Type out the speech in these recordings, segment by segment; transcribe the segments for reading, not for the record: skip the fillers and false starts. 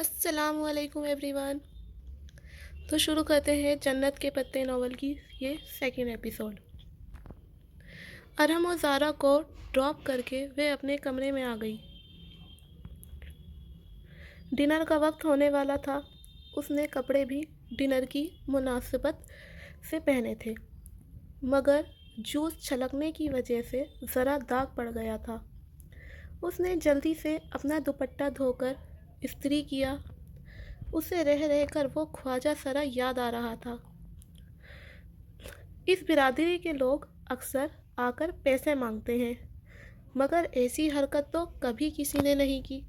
السلام علیکم every one. تو شروع کرتے ہیں جنت کے پتے ناول کی یہ سیکنڈ ایپیسوڈ۔ ارحم اور زارا کو ڈراپ کر کے وہ اپنے کمرے میں آ گئی۔ ڈنر کا وقت ہونے والا تھا۔ اس نے کپڑے بھی ڈنر کی مناسبت سے پہنے تھے، مگر جوس چھلکنے کی وجہ سے ذرا داغ پڑ گیا تھا۔ اس نے جلدی سے اپنا دوپٹہ دھو کر استری کیا۔ اسے رہ رہ کر وہ خواجہ سرا یاد آ رہا تھا۔ اس برادری کے لوگ اکثر آ کر پیسے مانگتے ہیں، مگر ایسی حرکت تو کبھی کسی نے نہیں کی۔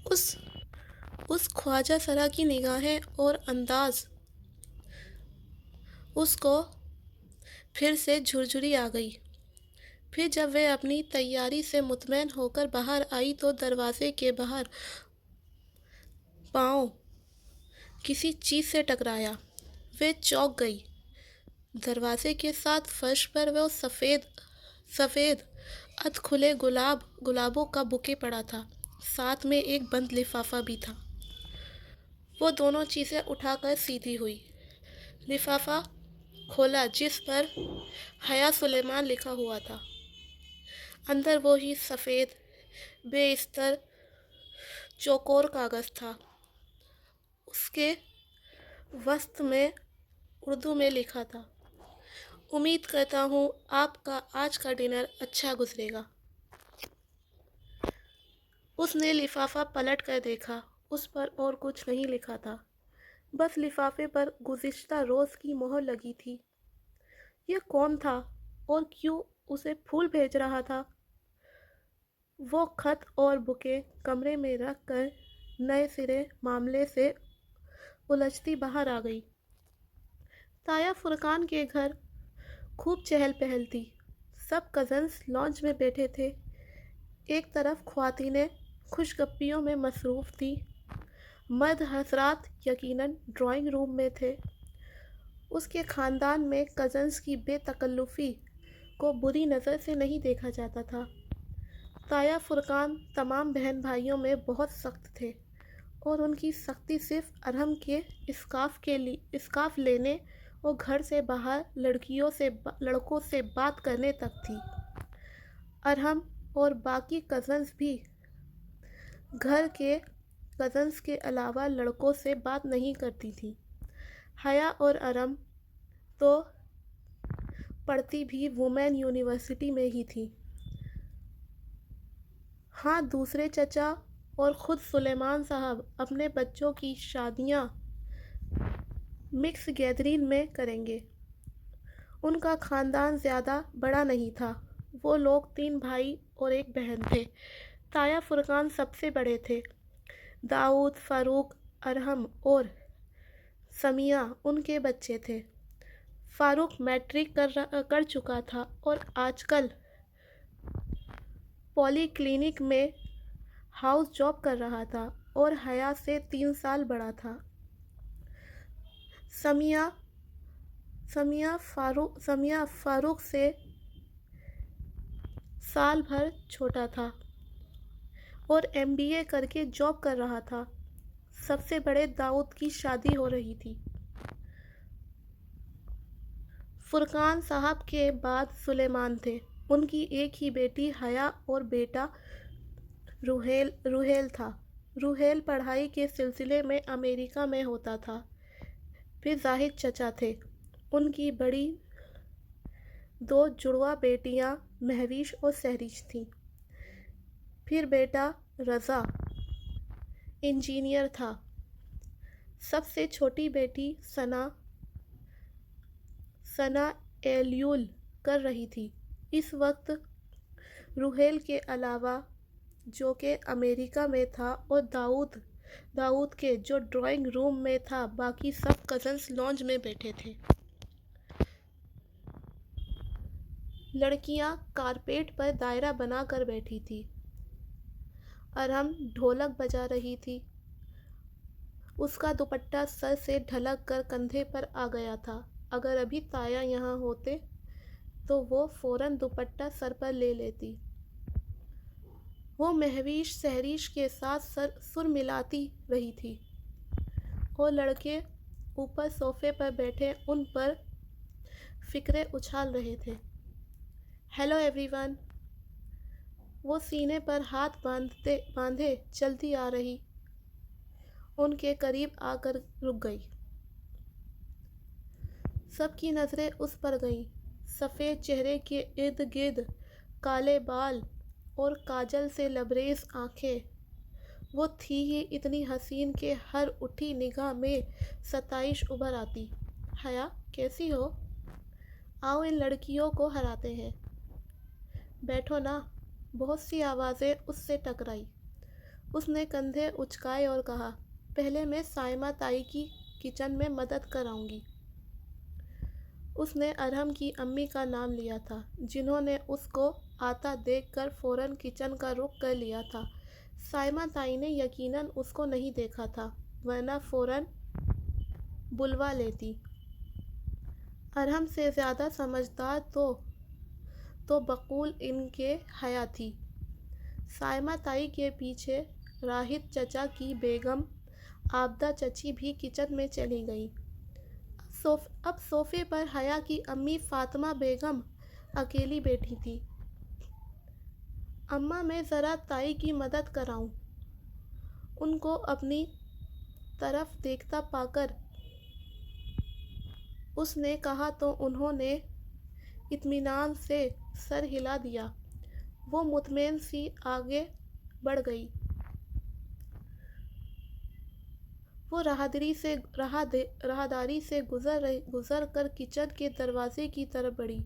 اس خواجہ سرا کی نگاہیں اور انداز اس کو پھر سے جھرجھری آ گئی۔ پھر جب وہ اپنی تیاری سے مطمئن ہو کر باہر آئی تو دروازے کے باہر پاؤں کسی چیز سے ٹکرایا۔ وہ چونک گئی۔ دروازے کے ساتھ فرش پر وہ سفید ادھ کھلے گلابوں کا بوکے پڑا تھا، ساتھ میں ایک بند لفافہ بھی تھا۔ وہ دونوں چیزیں اٹھا کر سیدھی ہوئی۔ لفافہ کھولا جس پر حیا سلیمان لکھا ہوا تھا۔ اندر وہی سفید بے استر چوکور کاغذ تھا۔ اس کے وسط میں اردو میں لکھا تھا: امید کرتا ہوں آپ کا آج کا ڈنر اچھا گزرے گا۔ اس نے لفافہ پلٹ کر دیکھا۔ اس پر اور کچھ نہیں لکھا تھا، بس لفافے پر گزشتہ روز کی مہر لگی تھی۔ یہ کون تھا اور کیوں اسے پھول بھیج رہا تھا؟ وہ خط اور بوکے کمرے میں رکھ کر نئے سرے معاملے سے الجھتی باہر آ گئی۔ تایا فرقان کے گھر خوب چہل پہل تھی۔ سب کزنز لاؤنج میں بیٹھے تھے۔ ایک طرف خواتینیں خوش گپیوں میں مصروف تھیں، مرد حضرات یقیناً ڈرائنگ روم میں تھے۔ اس کے خاندان میں کزنز کی بے تکلفی کو بری نظر سے نہیں دیکھا جاتا تھا۔ تایا فرقان تمام بہن بھائیوں میں بہت سخت تھے، اور ان کی سختی صرف ارحم کے اسکارف لینے اور گھر سے باہر لڑکوں سے بات کرنے تک تھی۔ ارحم اور باقی کزنز بھی گھر کے کزنز کے علاوہ لڑکوں سے بات نہیں کرتی تھیں۔ حیا اور ارحم تو پڑھتی بھی وومن یونیورسٹی میں ہی تھیں۔ ہاں، دوسرے چچا اور خود سلیمان صاحب اپنے بچوں کی شادیاں مکس گیدرنگ میں کریں گے۔ ان کا خاندان زیادہ بڑا نہیں تھا۔ وہ لوگ 3 بھائی اور 1 بہن تھے۔ تایا فرقان سب سے بڑے تھے۔ داؤد، فاروق، ارحم اور سمیہ ان کے بچے تھے۔ فاروق میٹرک کر چکا تھا اور آج کل پولی کلینک میں ہاؤس جاب کر رہا تھا اور حیا سے 3 سال بڑا تھا۔ سمیہ فاروق سے سال بھر چھوٹا تھا اور MBA کر کے جاب کر رہا تھا۔ سب سے بڑے داؤد کی شادی ہو رہی تھی۔ فرقان صاحب کے بعد سلیمان تھے۔ ان کی ایک ہی بیٹی حیا اور بیٹا روحیل تھا۔ روحیل پڑھائی کے سلسلے میں امریکہ میں ہوتا تھا۔ پھر زاہد چچا تھے۔ ان کی بڑی 2 جڑواں بیٹیاں مہوش اور سہرش تھیں۔ پھر بیٹا رضا انجینئر تھا۔ سب سے چھوٹی بیٹی ثنا LL کر رہی تھی اس وقت۔ روحیل کے علاوہ جو کہ امریکہ میں تھا اور داؤد کے جو ڈرائنگ روم میں تھا، باقی سب کزنز لاؤنج میں بیٹھے تھے۔ لڑکیاں کارپیٹ پر دائرہ بنا کر بیٹھی تھیں۔ ارحم ڈھولک بجا رہی تھی۔ اس کا دوپٹہ سر سے ڈھلک کر کندھے پر آ گیا تھا۔ اگر ابھی تایا یہاں ہوتے تو وہ فوراً دوپٹہ سر پر لے لیتی۔ وہ مہوش سہریش کے ساتھ سر ملاتی رہی تھی اور لڑکے اوپر صوفے پر بیٹھے ان پر فکرے اچھال رہے تھے۔ ہیلو ایوری ون، وہ سینے پر ہاتھ باندھے چلتی آ رہی ان کے قریب آ کر رک گئی۔ سب کی نظریں اس پر گئیں۔ سفید چہرے کے ارد گرد کالے بال اور کاجل سے لبریز آنکھیں، وہ تھی ہی اتنی حسین کہ ہر اٹھی نگاہ میں ستائش ابھر آتی۔ حیا، کیسی ہو؟ آؤ ان لڑکیوں کو ہراتے ہیں۔ بیٹھو نا، بہت سی آوازیں اس سے ٹکرائی۔ اس نے کندھے اچکائے اور کہا، پہلے میں سائمہ تائی کی کچن میں مدد کراؤں گی۔ اس نے ارحم کی امی کا نام لیا تھا، جنہوں نے اس کو آتا دیکھ کر فوراً کچن کا رخ کر لیا تھا۔ سائمہ تائی نے یقیناً اس کو نہیں دیکھا تھا، ورنہ فوراً بلوا لیتی۔ ارحم سے زیادہ سمجھدار تو بقول ان کے حیا تھی۔ سائمہ تائی کے پیچھے راہد چچا کی بیگم عابدہ چچی بھی کچن میں چلی گئیں۔ اب صوفے پر حیا کی امی فاطمہ بیگم اکیلی بیٹھی تھی۔ اماں، میں ذرا تائی کی مدد کراؤں؟ ان کو اپنی طرف دیکھتا پا کر اس نے کہا تو انہوں نے اطمینان سے سر ہلا دیا۔ وہ مطمئن سی آگے بڑھ گئی۔ وہ راہداری سے گزر کر کچن کے دروازے کی طرف بڑھی۔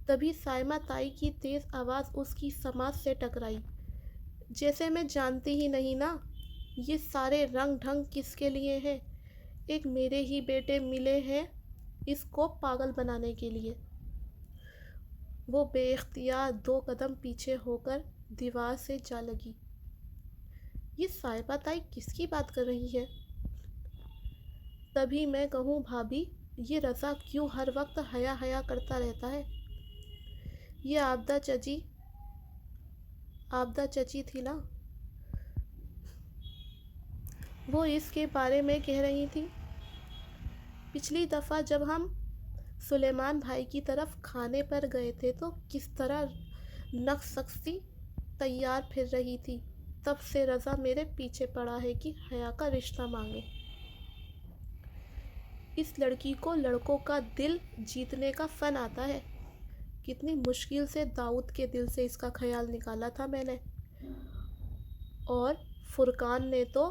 تبھی سائمہ تائی کی تیز آواز اس کی سماعت سے ٹکرائی، جیسے میں جانتی ہی نہیں نا، یہ سارے رنگ ڈھنگ کس کے لیے ہیں؟ ایک میرے ہی بیٹے ملے ہیں اس کو پاگل بنانے کے لیے۔ وہ بے اختیار 2 قدم پیچھے ہو کر دیوار سے جا لگی۔ یہ سائمہ تائی کس کی بات کر رہی ہے؟ تبھی میں کہوں بھابھی، یہ رضا کیوں ہر وقت حیا حیا کرتا رہتا ہے؟ یہ عابدہ چچی تھی نا، وہ اس کے بارے میں کہہ رہی تھی۔ پچھلی دفعہ جب ہم سلیمان بھائی کی طرف کھانے پر گئے تھے تو کس طرح نقصی تیار پھر رہی تھی۔ تب سے رضا میرے پیچھے پڑا ہے کہ حیا کا رشتہ مانگے۔ اس لڑکی کو لڑکوں کا دل جیتنے کا فن آتا ہے۔ کتنی مشکل سے داؤد کے دل سے اس کا خیال نکالا تھا میں نے، اور فرقان نے تو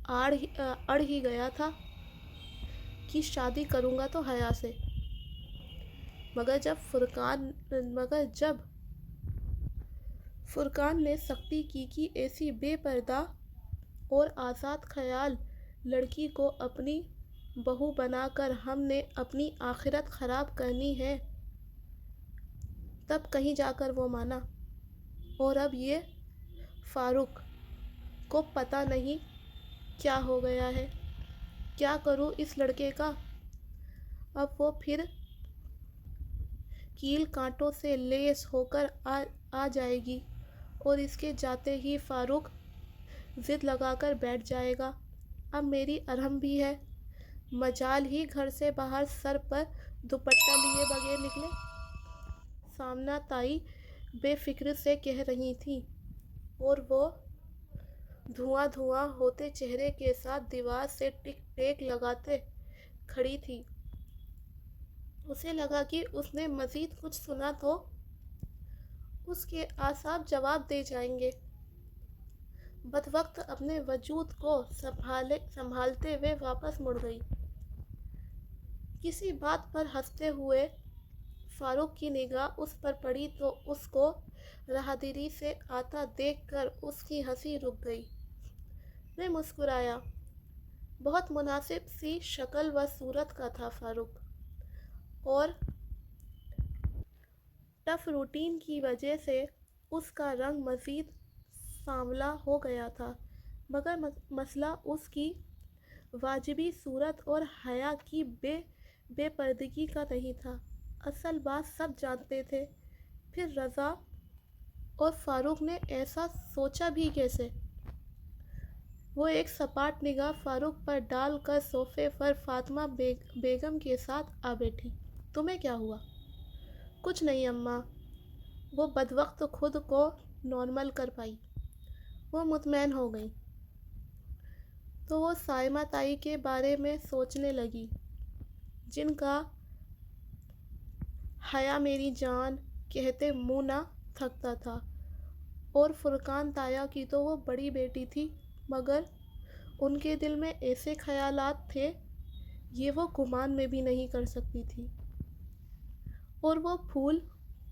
اڑ ہی گیا تھا کہ شادی کروں گا تو حیا سے، مگر جب فرقان نے سختی کی کہ ایسی بے پردہ اور آزاد خیال لڑکی کو اپنی بہو بنا کر ہم نے اپنی آخرت خراب کرنی ہے، تب کہیں جا کر وہ مانا۔ اور اب یہ فاروق کو پتہ نہیں کیا ہو گیا ہے۔ کیا کروں اس لڑکے کا؟ اب وہ پھر کیل کانٹوں سے لیس ہو کر آ جائے گی اور اس کے جاتے ہی فاروق ضد لگا کر بیٹھ جائے گا۔ اب میری ارحم بھی ہے، مجال ہی گھر سے باہر سر پر دوپٹہ لیے بغیر نکلے۔ سائمہ تائی بے فکری سے کہہ رہی تھی اور وہ دھواں ہوتے چہرے کے ساتھ دیوار سے ٹیک لگاتے کھڑی تھی۔ اسے لگا کہ اس نے مزید کچھ سنا تو اس کے اعصاب جواب دے جائیں گے۔ بدوقت اپنے وجود کو سنبھالتے ہوئے واپس مڑ گئی۔ کسی بات پر ہنستے ہوئے فاروق کی نگاہ اس پر پڑی تو اس کو راہداری سے آتا دیکھ کر اس کی ہنسی رک گئی۔ میں مسکرایا۔ بہت مناسب سی شکل و صورت کا تھا فاروق، اور ٹف روٹین کی وجہ سے اس کا رنگ مزید سانولا ہو گیا تھا، مگر مسئلہ اس کی واجبی صورت اور حیا کی بے پردگی کا نہیں تھا۔ اصل بات سب جانتے تھے۔ پھر رضا اور فاروق نے ایسا سوچا بھی کیسے؟ وہ ایک سپاٹ نگاہ فاروق پر ڈال کر صوفے پر فاطمہ بیگم کے ساتھ آ بیٹھی۔ تمہیں کیا ہوا؟ کچھ نہیں اماں، وہ بدوقت خود کو نارمل کر پائی، وہ مطمئن ہو گئی۔ تو وہ صائمہ تائی کے بارے میں سوچنے لگی، جن کا حیا میری جان کہتے منہ نہ تھکتا تھا، اور فرقان تایا کی تو وہ بڑی بیٹی تھی، مگر ان کے دل میں ایسے خیالات تھے یہ وہ گمان میں بھی نہیں کر سکتی تھی۔ اور وہ پھول،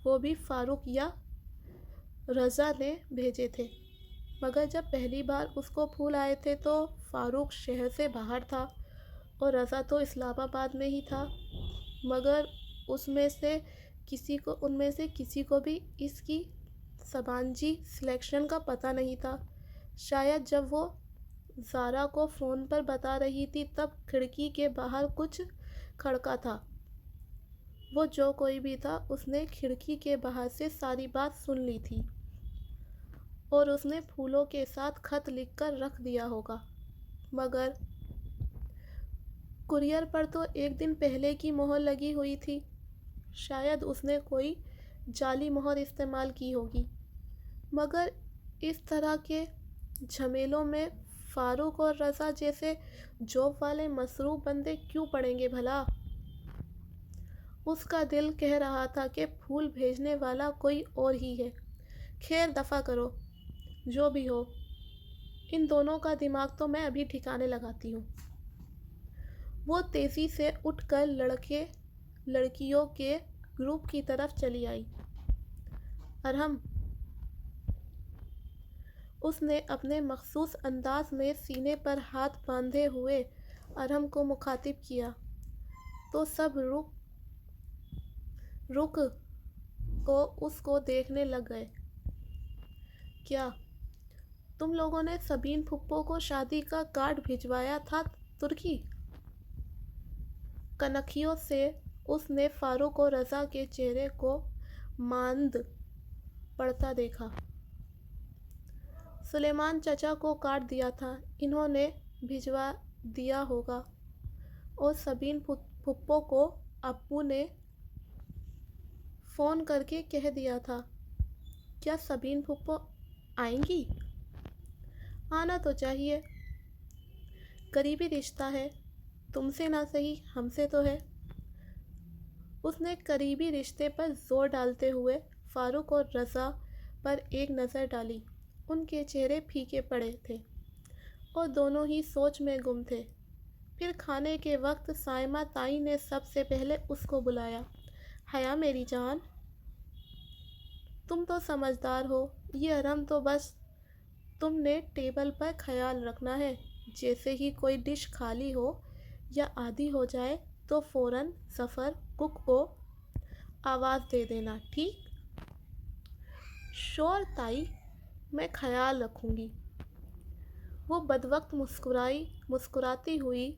وہ بھی فاروق یا رضا نے بھیجے تھے، مگر جب پہلی بار اس کو پھول آئے تھے تو فاروق شہر سے باہر تھا اور رضا تو اسلام آباد میں ہی تھا، مگر ان میں سے کسی کو بھی اس کی سماجی سلیکشن کا پتہ نہیں تھا۔ شاید جب وہ زارا کو فون پر بتا رہی تھی تب کھڑکی کے باہر کچھ کھڑکا تھا۔ وہ جو کوئی بھی تھا اس نے کھڑکی کے باہر سے ساری بات سن لی تھی، اور اس نے پھولوں کے ساتھ خط لکھ کر رکھ دیا ہوگا، مگر کورئر پر تو ایک دن پہلے کی مہر لگی ہوئی تھی۔ شاید اس نے کوئی جعلی مہر استعمال کی ہوگی، مگر اس طرح کے جھمیلوں میں فاروق اور رضا جیسے جاب والے مصروف بندے کیوں پڑیں گے بھلا؟ اس کا دل کہہ رہا تھا کہ پھول بھیجنے والا کوئی اور ہی ہے۔ خیر دفع کرو، جو بھی ہو، ان دونوں کا دماغ تو میں ابھی ٹھکانے لگاتی ہوں۔ وہ تیزی سے اٹھ کر لڑکیوں کے گروپ کی طرف چلی آئی۔ ارحم، اس نے اپنے مخصوص انداز میں سینے پر ہاتھ باندھے ہوئے ارحم کو مخاطب کیا، تو سب رک کو اس کو دیکھنے لگ گئے۔ کیا تم لوگوں نے سبین پھپھو کو شادی کا کارڈ بھجوایا تھا ترکی؟ کنکھیوں سے اس نے فاروق اور رضا کے چہرے کو ماند پڑتا دیکھا۔ سلیمان چچا کو کارڈ دیا تھا، انہوں نے بھجوا دیا ہوگا، اور سبین پھپھو کو ابو نے فون کر کے کہہ دیا تھا۔ کیا سبین پھپھو آئیں گی؟ آنا تو چاہیے، قریبی رشتہ ہے، تم سے نہ سہی ہم سے تو ہے۔ اس نے قریبی رشتے پر زور ڈالتے ہوئے فاروق اور رضا پر ایک نظر ڈالی۔ ان کے چہرے پھیکے پڑے تھے اور دونوں ہی سوچ میں گم تھے۔ پھر کھانے کے وقت صائمہ تائی نے سب سے پہلے اس کو بلایا۔ حیا میری جان، تم تو سمجھدار ہو، یہ ارحم تو بس تم نے ٹیبل پر خیال رکھنا ہے، جیسے ہی کوئی ڈش خالی ہو یا آدھی ہو جائے تو فوراً ظفر کک کو آواز دے دینا، ٹھیک؟ شور تائی، میں خیال رکھوں گی۔ وہ بدوقت مسکراتی ہوئی